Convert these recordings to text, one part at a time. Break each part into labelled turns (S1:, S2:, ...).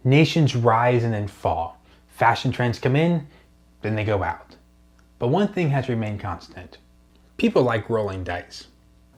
S1: Nations rise and then fall. Fashion trends come in, then they go out. But one thing has remained constant. People like rolling dice.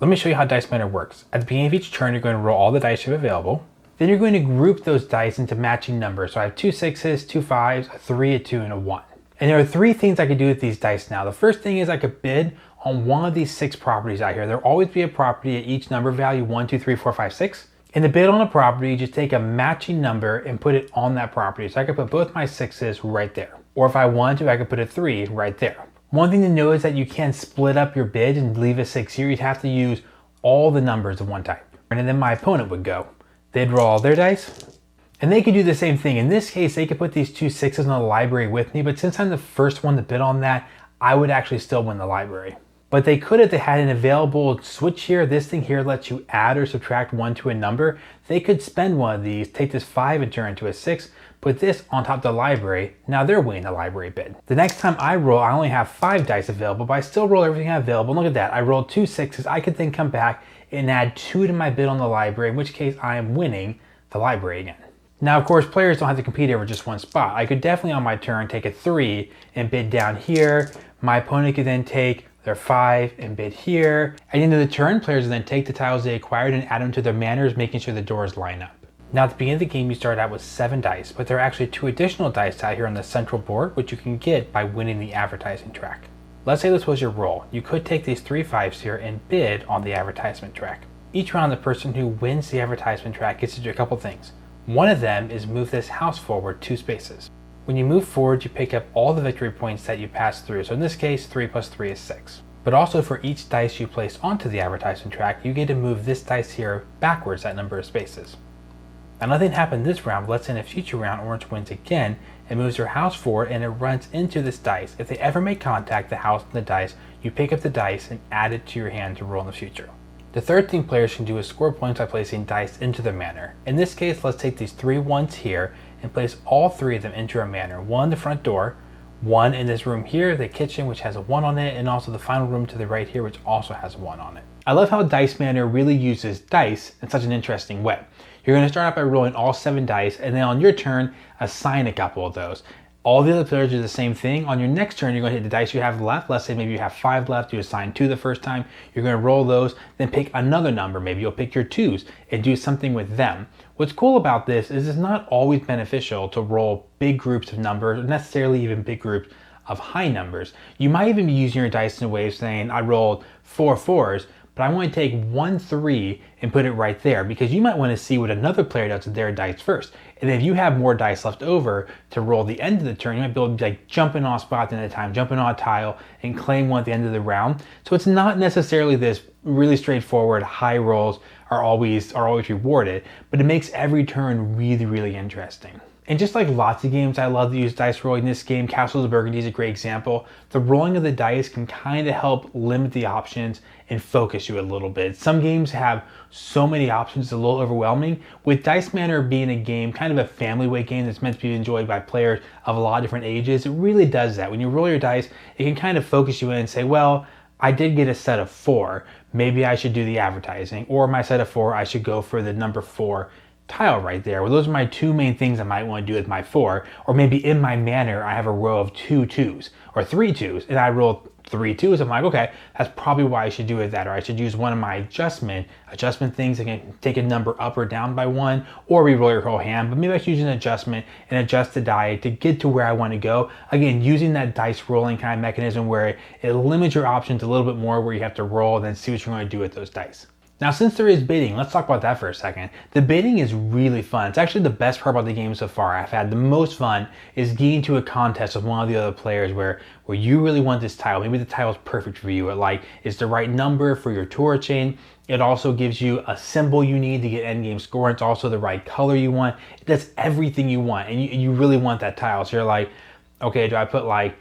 S1: Let me show you how Dice Manor works. At the beginning of each turn, you're going to roll all the dice you have available. Then you're going to group those dice into matching numbers. So I have 2 6s, 2 5s, a 3, a 2, and a 1. And there are 3 things I could do with these dice now. The first thing is I could bid on one of these 6 properties out here. There'll always be a property at each number value, 1, 2, 3, 4, 5, 6. And to bid on a property, you just take a matching number and put it on that property. So I could put both my 6s right there. Or if I wanted to, I could put a 3 right there. One thing to know is that you can't split up your bid and leave a 6 here. You'd have to use all the numbers of one type. And then my opponent would go. They'd roll all their dice, and they could do the same thing. In this case, they could put these 2 6s in the library with me, but since I'm the first one to bid on that, I would actually still win the library. But they could, if they had an available switch here, this thing here lets you add or subtract 1 to a number. They could spend one of these, take this 5 and turn it into a 6, put this on top of the library. Now they're winning the library bid. The next time I roll, I only have 5 dice available, but I still roll everything I have available. And look at that, I rolled 2 6s. I could then come back and add 2 to my bid on the library, in which case I am winning the library again. Now, of course, players don't have to compete over just one spot. I could definitely on my turn take a 3 and bid down here. My opponent could then take their 5 and bid here. At the end of the turn, players will then take the tiles they acquired and add them to their manors, making sure the doors line up. Now at the beginning of the game, you start out with 7 dice, but there are actually 2 additional dice out here on the central board, which you can get by winning the advertising track. Let's say this was your roll. You could take these 3 5s here and bid on the advertisement track. Each round, the person who wins the advertisement track gets to do a couple things. One of them is move this house forward 2 spaces. When you move forward, you pick up all the victory points that you pass through. So in this case, 3 plus 3 is 6. But also for each dice you place onto the advertisement track, you get to move this dice here backwards that number of spaces. Now nothing happened this round, but let's say in a future round, Orange wins again and moves their house forward and it runs into this dice. If they ever make contact, the house and the dice, you pick up the dice and add it to your hand to roll in the future. The third thing players can do is score points by placing dice into their manor. In this case, let's take these 3 1s here and place all 3 of them into our manor. 1 in the front door, 1 in this room here, the kitchen, which has a 1 on it, and also the final room to the right here, which also has a 1 on it. I love how Dice Manor really uses dice in such an interesting way. You're going to start out by rolling all 7 dice, and then on your turn, assign a couple of those. All the other players do the same thing. On your next turn, you're going to hit the dice you have left. Let's say maybe you have 5 left, you assign 2 the first time. You're going to roll those, then pick another number. Maybe you'll pick your 2s and do something with them. What's cool about this is it's not always beneficial to roll big groups of numbers, or necessarily even big groups of high numbers. You might even be using your dice in a way of saying, I rolled 4 4s, but I want to take 1 3 and put it right there, because you might want to see what another player does with their dice first. And if you have more dice left over to roll the end of the turn, you might be able to like jump in on a spot at the end of the time, jump in on a tile and claim one at the end of the round. So it's not necessarily this really straightforward high rolls are always rewarded, but it makes every turn really, really interesting. And just like lots of games I love to use dice rolling, this game, Castles of Burgundy, is a great example. The rolling of the dice can kind of help limit the options and focus you a little bit. Some games have so many options, it's a little overwhelming. With Dice Manor being a game, kind of a family weight game that's meant to be enjoyed by players of a lot of different ages, it really does that. When you roll your dice, it can kind of focus you in and say, well, I did get a set of 4. Maybe I should do the advertising. Or my set of 4, I should go for the number 4 tile right there. Well, those are my 2 main things I might want to do with my 4. Or maybe in my manor, I have a row of 2 2s or 3 2s, and I roll 3 2s. I'm like, okay, that's probably why I should do it that. Or I should use one of my adjustment things that can take a number up or down by 1, or re-roll your whole hand. But maybe I should use an adjustment and adjust the die to get to where I want to go. Again, using that dice rolling kind of mechanism where it limits your options a little bit more, where you have to roll and then see what you're going to do with those dice. Now, since there is bidding, let's talk about that for a second. The bidding is really fun. It's actually the best part about the game so far. I've had the most fun is getting to a contest with one of the other players where you really want this tile. Maybe the tile is perfect for you. It's the right number for your tour chain. It also gives you a symbol you need to get endgame score. It's also the right color you want. It does everything you want, and you really want that tile. So you're like, okay, do I put like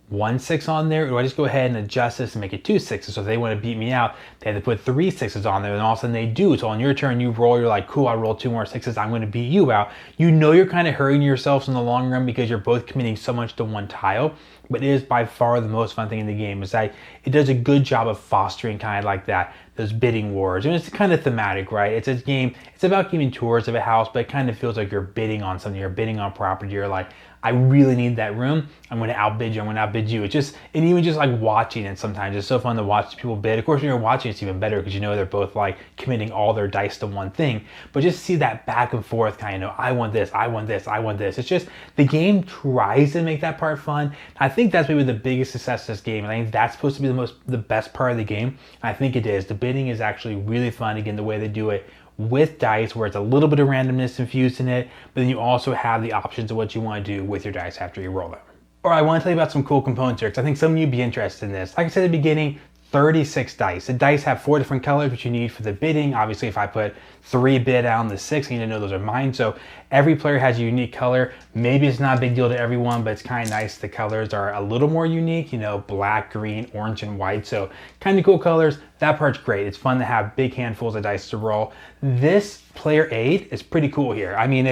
S1: 1 6 on there, or do I just go ahead and adjust this and make it 2 6s? So if they want to beat me out, they have to put 3 6s on there, and all of a sudden they do. So on your turn, you roll, you're like, cool, I rolled 2 more 6s, I'm going to beat you out. You know you're kind of hurting yourselves in the long run because you're both committing so much to one tile, but it is by far the most fun thing in the game. Is that it does a good job of fostering kind of like that, those bidding wars. And it's kind of thematic, right? It's a game, it's about giving tours of a house, but it kind of feels like you're bidding on something, you're bidding on property. You're like, I really need that room. I'm going to outbid you. I'm going to outbid you. It's just, and even just like watching it sometimes, it's so fun to watch people bid. Of course, when you're watching, it's even better because you know they're both like committing all their dice to one thing. But just see that back and forth kind of, I want this, I want this, I want this. It's just, the game tries to make that part fun. I think that's maybe the biggest success of this game. I think that's supposed to be the best part of the game. I think it is. The bidding is actually really fun. Again, the way they do it with dice, where it's a little bit of randomness infused in it, but then you also have the options of what you want to do with your dice after you roll them. Or I want to tell you about some cool components here, because I think some of you would be interested in this. Like I said at the beginning, 36 dice. The dice have 4 different colors, which you need for the bidding. Obviously, if I put 3 bid out on the 6, I need to know those are mine. So every player has a unique color. Maybe it's not a big deal to everyone, but it's kind of nice. The colors are a little more unique, you know, black, green, orange, and white. So kind of cool colors. That part's great. It's fun to have big handfuls of dice to roll. This player aid is pretty cool here. I mean,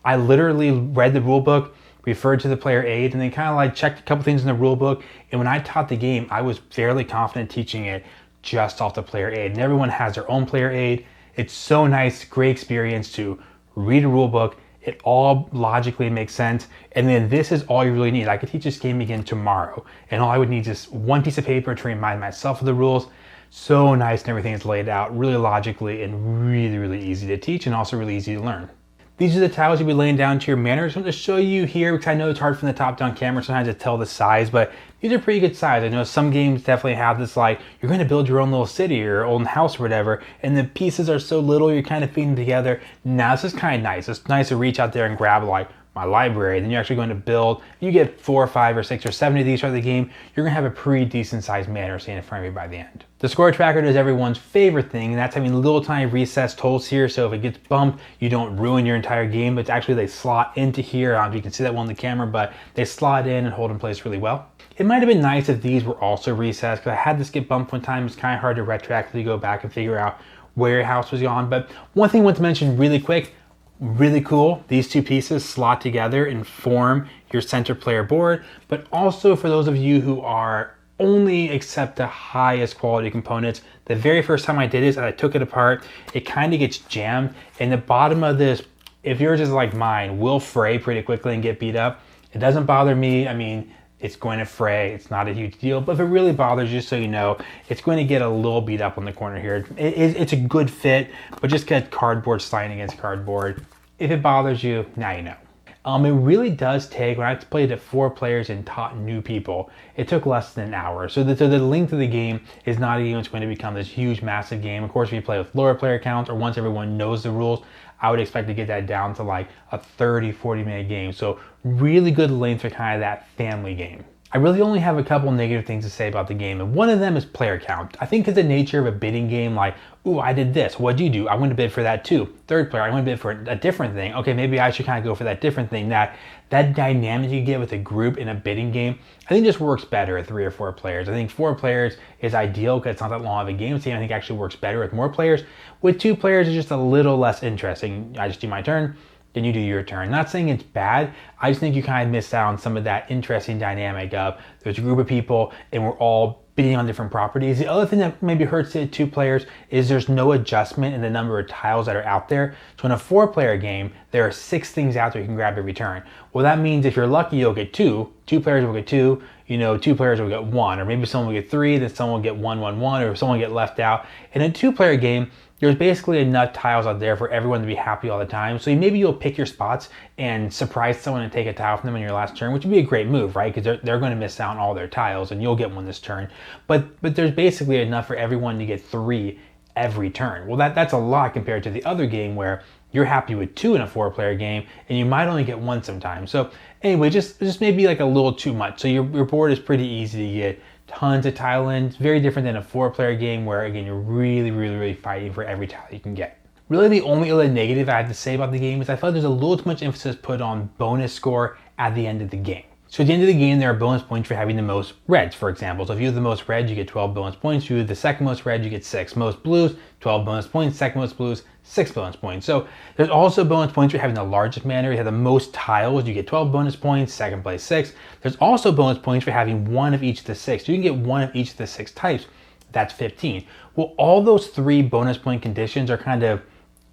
S1: I literally read the rule book, referred to the player aid, and then kind of like checked a couple things in the rule book. And when I taught the game, I was fairly confident teaching it just off the player aid. And everyone has their own player aid. It's so nice, great experience to read a rule book. It all logically makes sense. And then this is all you really need. I could teach this game again tomorrow, and all I would need is just one piece of paper to remind myself of the rules. So nice, and everything is laid out really logically and really, really easy to teach, and also really easy to learn. These are the tiles you'll be laying down to your manor. I'm going to show you here because I know it's hard from the top-down camera sometimes to tell the size, but these are pretty good size. I know some games definitely have this, like, you're going to build your own little city or own house or whatever, and the pieces are so little, you're kind of feeding them together. Now, this is kind of nice. It's nice to reach out there and grab, like, my library. Then you're actually going to build, you get 4 or 5 or 6 or 7 of these throughout the game, you're going to have a pretty decent sized manor standing in front of you by the end. The score tracker does everyone's favorite thing, and that's having little tiny recessed holes here, so if it gets bumped, you don't ruin your entire game. But actually they slot into here. I don't know if you can see that one on the camera, but they slot in and hold in place really well. It might have been nice if these were also recessed, because I had this get bumped one time. It's kind of hard to retroactively go back and figure out where your house was on. But one thing I want to mention really quick, really cool, these 2 pieces slot together and form your center player board. But also for those of you who are only accept the highest quality components, the very first time I did this and I took it apart, it kind of gets jammed, and the bottom of this, if yours is like mine, will fray pretty quickly and get beat up. It doesn't bother me. I mean, it's going to fray. It's not a huge deal, but if it really bothers you, so you know, it's going to get a little beat up on the corner here. It's a good fit, but just get cardboard sliding against cardboard. If it bothers you, now you know. It really does take, when I played it 4 players and taught new people, it took less than an hour. So the length of the game is not even going to become this huge, massive game. Of course, if you play with lower player counts or once everyone knows the rules, I would expect to get that down to like a 30, 40-minute game. So really good length for kind of that family game. I really only have a couple negative things to say about the game, and one of them is player count. I think it's the nature of a bidding game, like, ooh, I did this, what'd you do? I want to bid for that too. Third player, I want to bid for a different thing. Okay, maybe I should kind of go for that different thing. That dynamic you get with a group in a bidding game, I think just works better at 3 or 4 players. I think 4 players is ideal because it's not that long of a game. So I think actually works better with more players. With 2 players, it's just a little less interesting. I just do my turn, then you do your turn. Not saying it's bad, I just think you kind of miss out on some of that interesting dynamic of there's a group of people and we're all bidding on different properties. The other thing that maybe hurts it 2 players is there's no adjustment in the number of tiles that are out there. So in a 4-player game, there are 6 things out there you can grab every turn. Well, that means if you're lucky, you'll get 2. 2 players will get 2. You know, 2 players will get 1, or maybe someone will get 3, then someone will get 1, 1, 1, or someone will get left out. In a 2-player game, there's basically enough tiles out there for everyone to be happy all the time. So maybe you'll pick your spots and surprise someone and take a tile from them in your last turn, which would be a great move, right? Because they're going to miss out on all their tiles and you'll get one this turn. But there's basically enough for everyone to get 3 every turn. Well, that's a lot compared to the other game where you're happy with 2 in a 4-player game and you might only get 1 sometimes. So anyway, just maybe like a little too much. So your board is pretty easy to get tons of tile in. It's very different than a 4-player game where, again, you're really fighting for every tile you can get. Really, the only other negative I have to say about the game is I felt there's a little too much emphasis put on bonus score at the end of the game. So at the end of the game, there are bonus points for having the most reds, for example. So if you have the most red, you get 12 bonus points. If you have the second most red, you get 6. Most blues, 12 bonus points. Second most blues, 6 bonus points. So there's also bonus points for having the largest manor. You have the most tiles, you get 12 bonus points. Second place, 6. There's also bonus points for having 1 of each of the 6. So you can get 1 of each of the 6 types. that's 15. Well, all those 3 bonus point conditions are kind of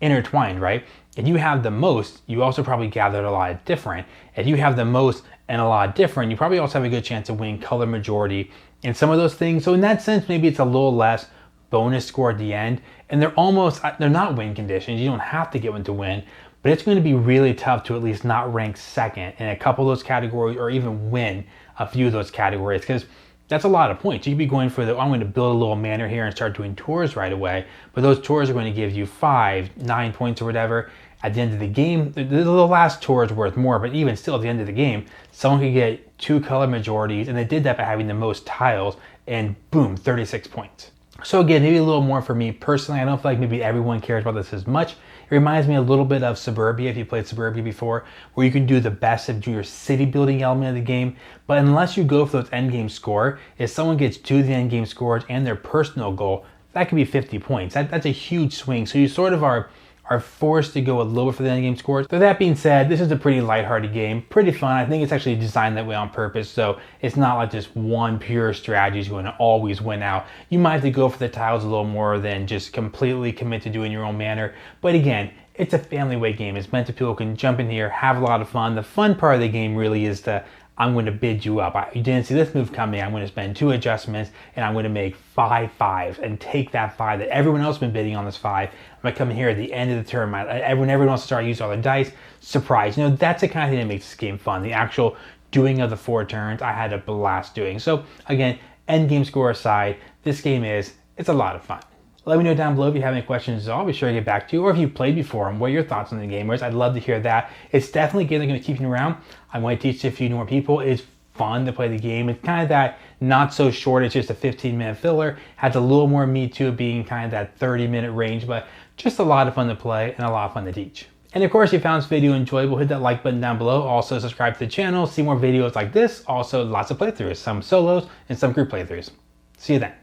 S1: intertwined, right? If you have the most, you also probably gathered a lot of different. If you have the most and a lot different, you probably also have a good chance of winning color majority in some of those things. So in that sense, maybe it's a little less bonus score at the end, and they're not win conditions. You don't have to get one to win, but it's going to be really tough to at least not rank second in a couple of those categories or even win a few of those categories, because that's a lot of points. You could be going for I'm going to build a little manor here and start doing tours right away, but those tours are going to give you 5, 9 points or whatever. At the end of the game, the last tour is worth more, but even still at the end of the game, someone could get 2 color majorities, and they did that by having the most tiles, and boom, 36 points. So again, maybe a little more for me personally. I don't feel like maybe everyone cares about this as much. It reminds me a little bit of Suburbia, if you played Suburbia before, where you can do the best of your city building element of the game. But unless you go for those end game score, if someone gets 2 of the end game scores and their personal goal, that could be 50 points. That's a huge swing. So you sort of are forced to go a little bit for the end game scores. So that being said, this is a pretty lighthearted game, pretty fun. I think it's actually designed that way on purpose, so it's not like just one pure strategy is going to always win out. You might have to go for the tiles a little more than just completely commit to doing your own manor. But again, it's a family weight game. It's meant to people who can jump in here, have a lot of fun. The fun part of the game really is I'm going to bid you up. You didn't see this move coming. I'm going to spend 2 adjustments and I'm going to make 5 5s and take that 5 that everyone else has been bidding on this 5. I'm going to come in here at the end of the turn. When everyone wants to start using all their dice, surprise. That's the kind of thing that makes this game fun. The actual doing of the 4 turns, I had a blast doing. So again, end game score aside, this game it's a lot of fun. Let me know down below if you have any questions at all. Be sure to get back to you. Or if you've played before and what your thoughts on the game is. I'd love to hear that. It's definitely a game that's going to keep you around. I'm going to teach a few more people. It's fun to play the game. It's kind of that not so short. It's just a 15-minute filler. Has a little more meat to it, being kind of that 30-minute range, but just a lot of fun to play and a lot of fun to teach. And of course, if you found this video enjoyable, hit that like button down below. Also, subscribe to the channel. See more videos like this. Also, lots of playthroughs, some solos and some group playthroughs. See you then.